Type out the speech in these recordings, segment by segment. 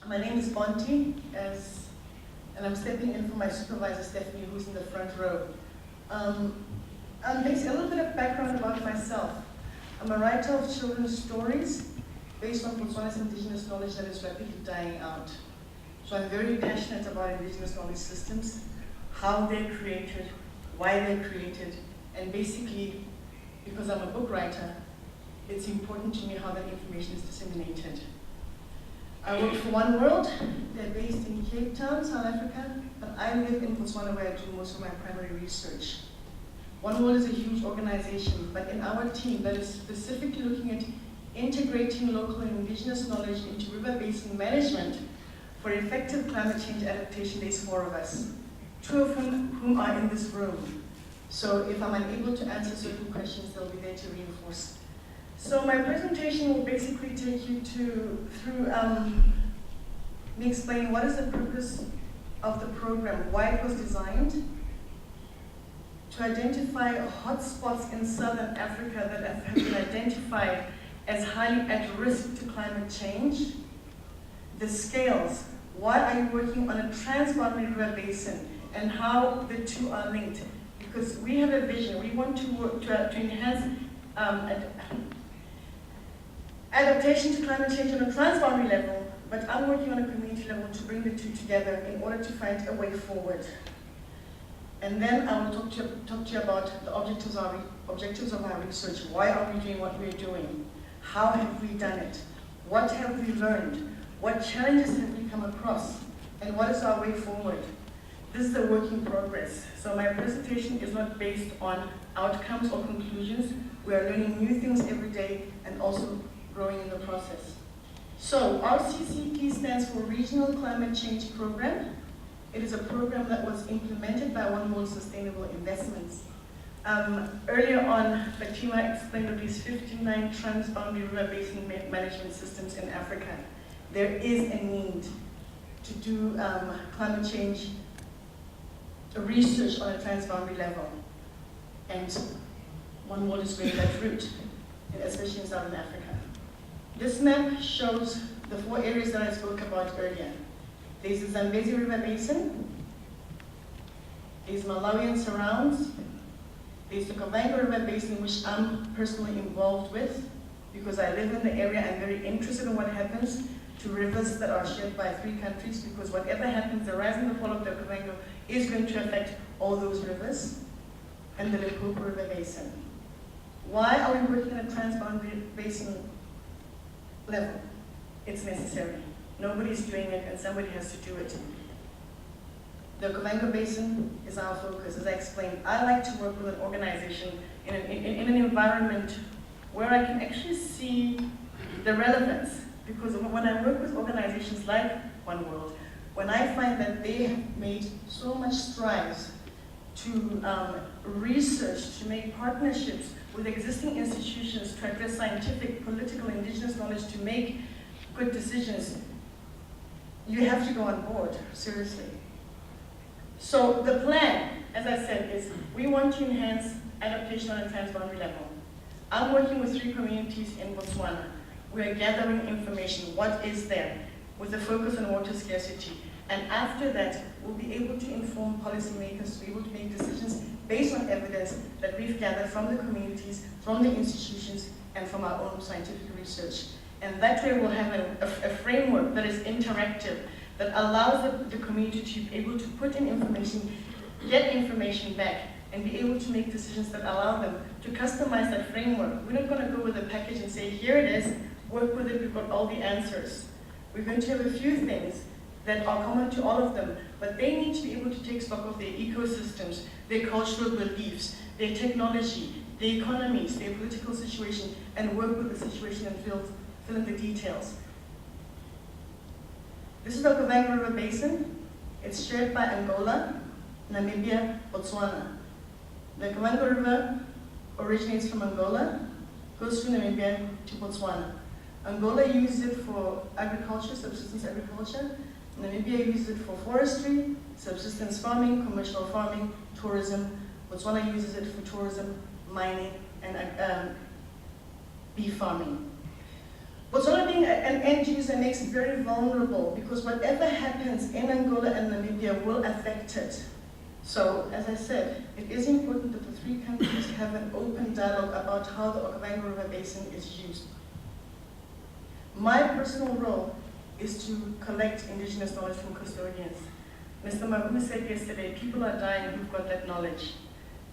My name is Bonty, and I'm stepping in for my supervisor, Stephanie, who's in the front row. Basically, a little bit of background about myself. I'm a writer of children's stories based on Botswana's indigenous knowledge that is rapidly dying out. So I'm very passionate about indigenous knowledge systems, how they're created, why they're created, and basically, because I'm a book writer, it's important to me how that information is disseminated. I work for OneWorld. They're based in Cape Town, South Africa, but I live in Botswana where I do most of my primary research. OneWorld is a huge organization, but in our team that is specifically looking at integrating local and indigenous knowledge into river basin management for effective climate change adaptation, there's 4 of us, 2 of whom are in this room. So if I'm unable to answer certain questions, they'll be there to reinforce. So my presentation will basically take you through me explaining what is the purpose of the program, why it was designed, to identify hotspots in southern Africa that have been identified as highly at risk to climate change, the scales, why are you working on a transboundary river basin, and how the two are linked. Because we have a vision, we want to work to enhance adaptation to climate change on a transboundary level, but I'm working on a community level to bring the two together in order to find a way forward. And then I will talk to you about the objectives of our research. Why are we doing what we're doing? How have we done it? What have we learned? What challenges have we come across? And what is our way forward? This is a work in progress. So my presentation is not based on outcomes or conclusions. We are learning new things every day and also growing in the process. So RCCP stands for Regional Climate Change Program. It is a program that was implemented by OneWorld Sustainable Investments. Earlier on, Fatima explained of these 59 transboundary river basin management systems in Africa. There is a need to do climate change research on a transboundary level. And OneWorld is going that route, especially in Southern Africa. This map shows the 4 areas that I spoke about earlier. There's the Zambezi River Basin, there's Malawi and surrounds, there's the Kavango River Basin, which I'm personally involved with because I live in the area. I'm very interested in what happens to rivers that are shared by 3 countries, because whatever happens, the rise and the fall of the Kavango is going to affect all those rivers, and the Limpopo River Basin. Why are we working on a transboundary basin level? It's necessary. Nobody's doing it, and somebody has to do it. The Kavango Basin is our focus. As I explained, I like to work with an organization in an environment where I can actually see the relevance. Because when I work with organizations like OneWorld, when I find that they have made so much strides to research, to make partnerships with existing institutions to address scientific, political, indigenous knowledge to make good decisions, you have to go on board, seriously. So the plan, as I said, is we want to enhance adaptation on a transboundary level. I'm working with 3 communities in Botswana. We are gathering information, what is there, with a focus on water scarcity. And after that, we'll be able to inform policymakers to be able to make decisions based on evidence that we've gathered from the communities, from the institutions, and from our own scientific research. And that way we'll have a framework that is interactive, that allows the community to be able to put in information, get information back, and be able to make decisions that allow them to customize that framework. We're not going to go with a package and say, here it is, work with it, we've got all the answers. We're going to have a few things that are common to all of them, but they need to be able to take stock of their ecosystems, their cultural beliefs, their technology, their economies, their political situation, and work with the situation and fill in the details. This is the Kavango River Basin. It's shared by Angola, Namibia, Botswana. The Kavango River originates from Angola, goes through Namibia to Botswana. Angola uses it for agriculture, subsistence agriculture. Namibia uses it for forestry, subsistence farming, commercial farming, tourism. Botswana uses it for tourism, mining, and beef farming. Botswana being an end user makes it very vulnerable because whatever happens in Angola and Namibia will affect it. So, as I said, it is important that the three countries have an open dialogue about how the Okavango River Basin is used. My personal role is to collect indigenous knowledge from custodians. Mr. Mabu said yesterday, people are dying who've got that knowledge.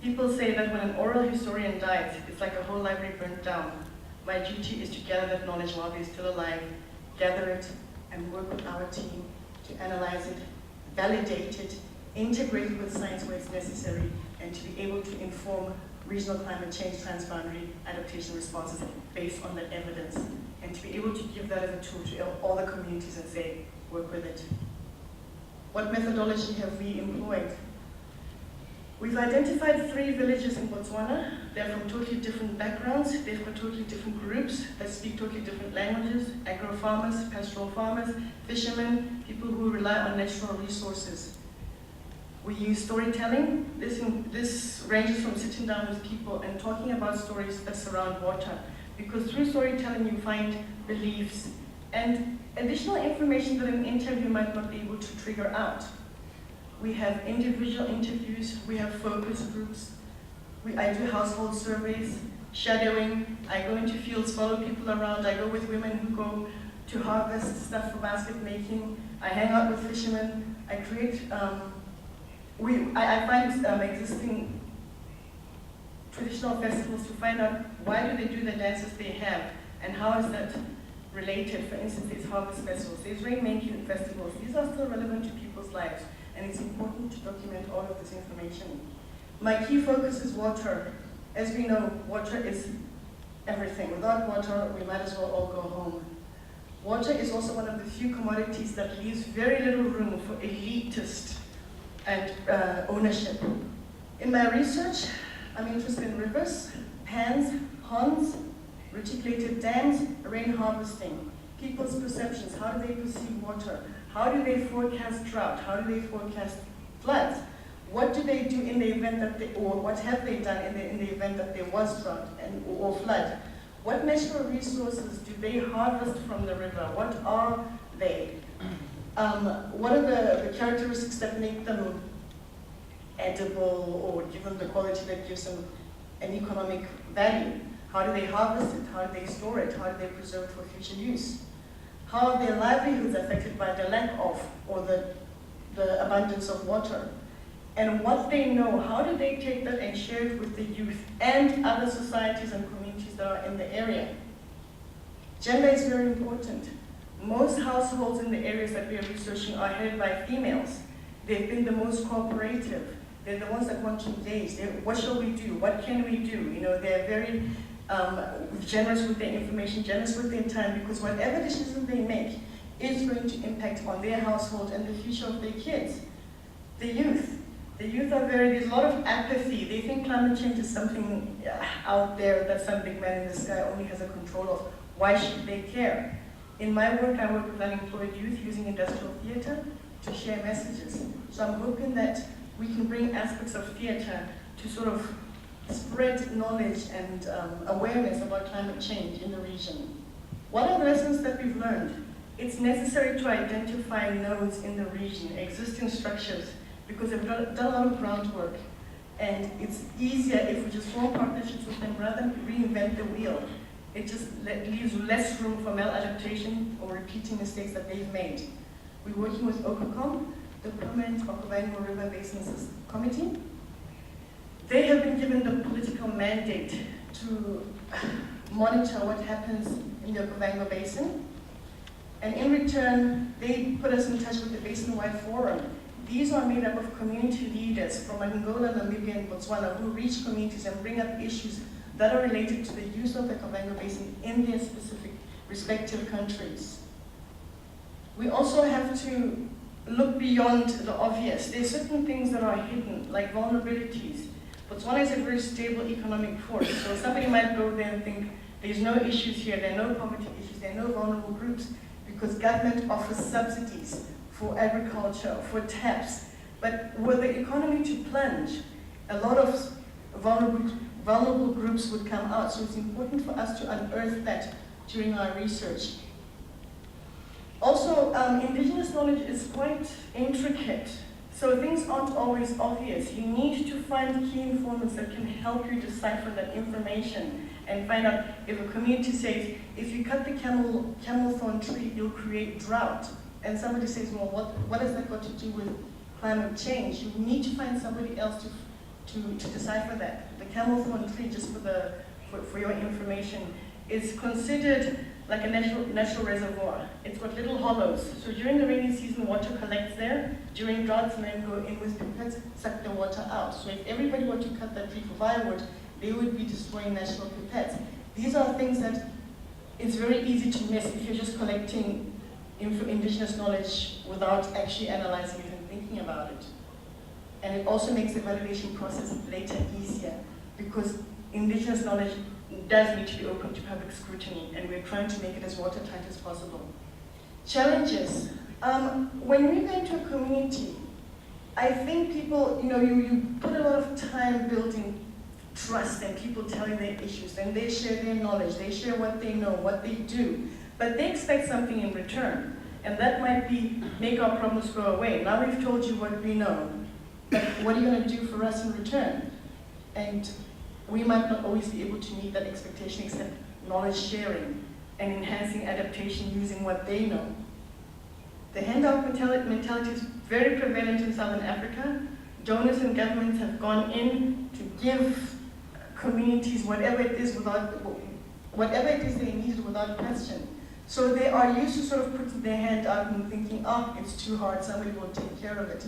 People say that when an oral historian dies, it's like a whole library burnt down. My duty is to gather that knowledge while they're still alive, gather it, and work with our team to analyze it, validate it, integrate it with science where it's necessary, and to be able to inform regional climate change transboundary adaptation responses based on that evidence, and to be able to give that as a tool to all the communities and say, work with it. What methodology have we employed? We've identified 3 villages in Botswana. They're from totally different backgrounds. They've got totally different groups that speak totally different languages: agro-farmers, pastoral farmers, fishermen, people who rely on natural resources. We use storytelling. This ranges from sitting down with people and talking about stories that surround water, because through storytelling you find beliefs and additional information that an interview might not be able to trigger out. We have individual interviews, we have focus groups, I do household surveys, shadowing, I go into fields, follow people around, I go with women who go to harvest stuff for basket making, I hang out with fishermen, I create, I find existing traditional festivals to find out why do they do the dances they have, and how is that related. For instance, there's harvest festivals, there's rainmaking festivals, these are still relevant to people's lives. And it's important to document all of this information. My key focus is water. As we know, water is everything. Without water, we might as well all go home. Water is also one of the few commodities that leaves very little room for elitist and ownership. In my research, I'm interested in rivers, pans, ponds, reticulated dams, rain harvesting, people's perceptions. How do they perceive water? How do they forecast drought? How do they forecast floods? What do they do in the event that or what have they done in the event that there was drought or flood? What natural resources do they harvest from the river? What are they? What are the characteristics that make them edible or give them the quality that gives them an economic value? How do they harvest it? How do they store it? How do they preserve it for future use? How are their livelihoods affected by the lack of or the abundance of water? And what they know, how do they take that and share it with the youth and other societies and communities that are in the area? Gender is very important. Most households in the areas that we are researching are headed by females. They've been the most cooperative. They're the ones that want to engage. What shall we do? What can we do? You know, they're very generous with their information, generous with their time, because whatever decision they make is going to impact on their household and the future of their kids. The youth are there's a lot of apathy. They think climate change is something out there that some big man in the sky only has a control of. Why should they care? In my work, I work with unemployed youth using industrial theater to share messages. So I'm hoping that we can bring aspects of theater to sort of spread knowledge and awareness about climate change in the region. What are the lessons that we've learned? It's necessary to identify nodes in the region, existing structures, because they've done a lot of groundwork. And it's easier if we just form partnerships with them rather than reinvent the wheel. It just leaves less room for maladaptation or repeating mistakes that they've made. We're working with OCOCOM, the Permanent Okavango River Basin Committee. They have been given the political mandate to monitor what happens in the Okavango Basin. And in return, they put us in touch with the Basin-wide Forum. These are made up of community leaders from Angola, Namibia, and Botswana who reach communities and bring up issues that are related to the use of the Okavango Basin in their specific respective countries. We also have to look beyond the obvious. There are certain things that are hidden, like vulnerabilities. Botswana is a very stable economic force, so somebody might go there and think there's no issues here, there are no poverty issues, there are no vulnerable groups, because government offers subsidies for agriculture, for taps. But were the economy to plunge, a lot of vulnerable groups would come out, so it's important for us to unearth that during our research. Also, indigenous knowledge is quite intricate, so things aren't always obvious. You need to find key informants that can help you decipher that information and find out if a community says, if you cut the camel thorn tree, you'll create drought. And somebody says, well, what has that got to do with climate change? You need to find somebody else to decipher that. The camel thorn tree, just for your information, is considered like a natural reservoir. It's got little hollows. So during the rainy season, water collects there. During droughts, men go in with pipettes, suck the water out. So if everybody were to cut that tree for firewood, they would be destroying national pipettes. These are things that it's very easy to miss if you're just collecting indigenous knowledge without actually analyzing it and thinking about it. And it also makes the evaluation process later easier, because indigenous knowledge does need to be open to public scrutiny, and we're trying to make it as watertight as possible. Challenges. When we go into a community, I think people, you put a lot of time building trust, and people tell you their issues, and they share their knowledge, they share what they know, what they do, but they expect something in return, and that might be make our problems go away. Now we've told you what we know, but what are you going to do for us in return? And we might not always be able to meet that expectation, except knowledge sharing and enhancing adaptation using what they know. The handout mentality is very prevalent in Southern Africa. Donors and governments have gone in to give communities whatever it is they need without question. So they are used to sort of putting their hand out and thinking, oh, it's too hard, somebody will take care of it.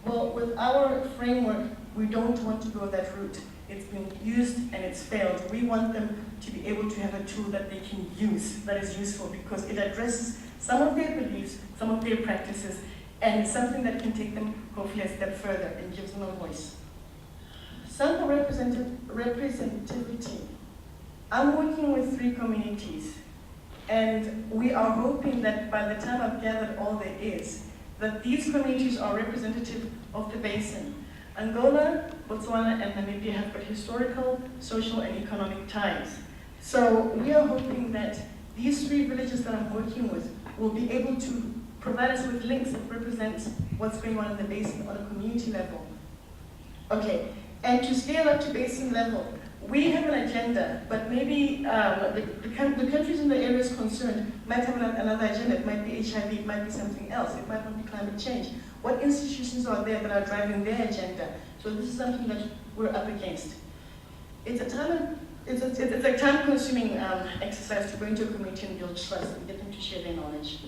Well, with our framework, we don't want to go that route. It's been used and it's failed. We want them to be able to have a tool that they can use that is useful, because it addresses some of their beliefs, some of their practices, and it's something that can take them hopefully a step further and gives them a voice. Sample representativity. I'm working with 3 communities, and we are hoping that by the time I've gathered all there is, that these communities are representative of the basin. Angola, Botswana, and Namibia have got historical, social, and economic ties. So we are hoping that these 3 villages that I'm working with will be able to provide us with links that represent what's going on in the basin on a community level. Okay, and to scale up to basin level, we have an agenda, but maybe the countries in the areas concerned might have another agenda. It might be HIV, it might be something else, it might not be climate change. What institutions are there that are driving their agenda? So this is something that we're up against. It's a time-consuming exercise to go into a community and build trust and get them to share their knowledge.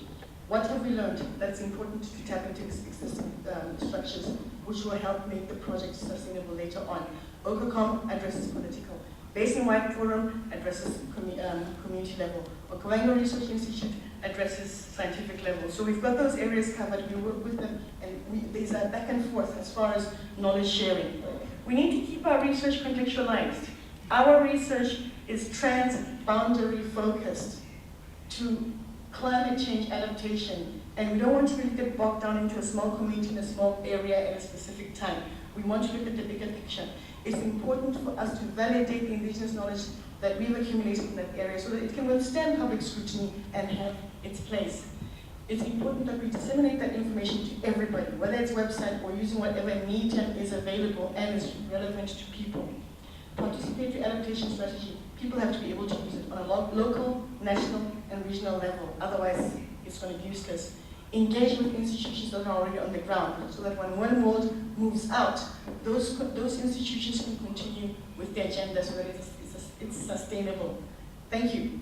What have we learned that's important to tap into existing structures, which will help make the project sustainable later on? OCOCOM addresses political. Basin-wide forum addresses community level. Okavango Research Institute addresses scientific level. So we've got those areas covered, we work with them, and there's a back and forth as far as knowledge sharing. We need to keep our research contextualized. Our research is transboundary focused to climate change adaptation, and we don't want to really get bogged down into a small community in a small area at a specific time. We want to look at the bigger picture. It's important for us to validate the indigenous knowledge that we've accumulated in that area so that it can withstand public scrutiny and have its place. It's important that we disseminate that information to everybody, whether it's website or using whatever medium is available and is relevant to people. Participatory adaptation strategy, people have to be able to use it on a local, national, and regional level. Otherwise, it's going to be useless. Engage with institutions that are already on the ground, so that when OneWorld moves out, those institutions can continue with their agenda so that it's sustainable. Thank you.